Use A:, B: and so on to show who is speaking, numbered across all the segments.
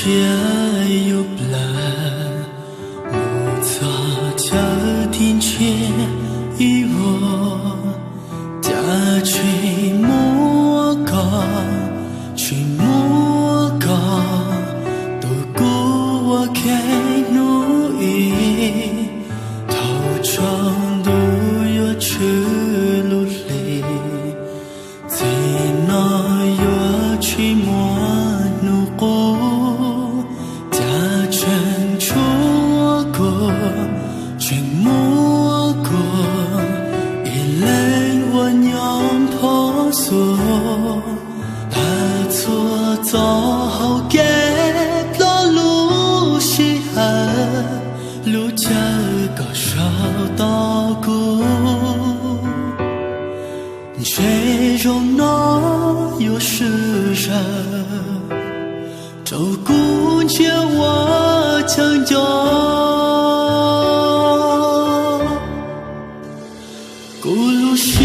A: 有不烂，我早家庭前一我家去莫高，去莫高，都过我开努力，头长都有去路里，在那有去莫努过。全莫过，一来我娘婆娑，他错早好给了路西汉，路家高烧到过，谁容那有世上，照顾着我成就。古路西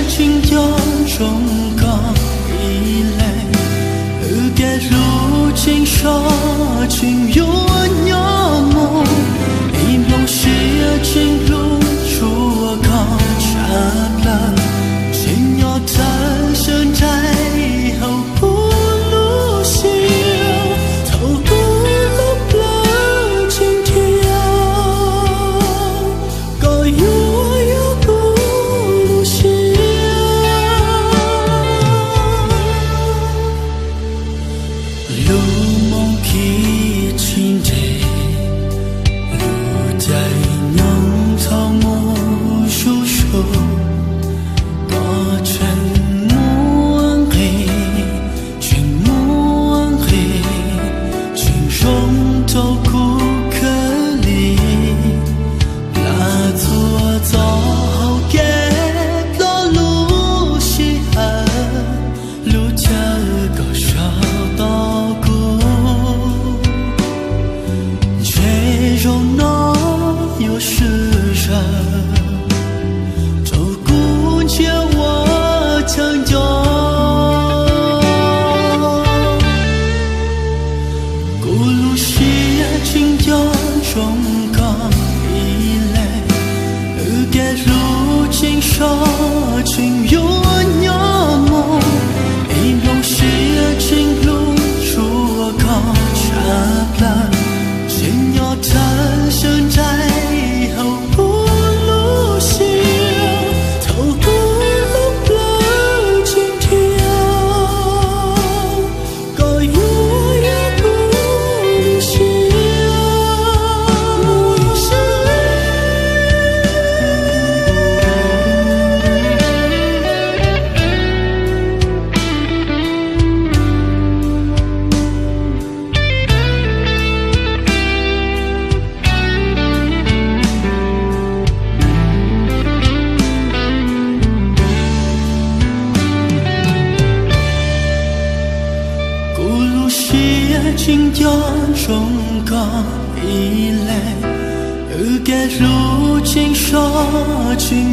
A: 青江中港一来，该路青沙青有鸟梦，一梦西青路出港茶plan，青鸟滩生在后不路西。情有鸟梦，一梦西情路出港茶plan，青鸟滩生在后不路西，头不路不今天，高有也不路西。青江中港一来，该路青沙青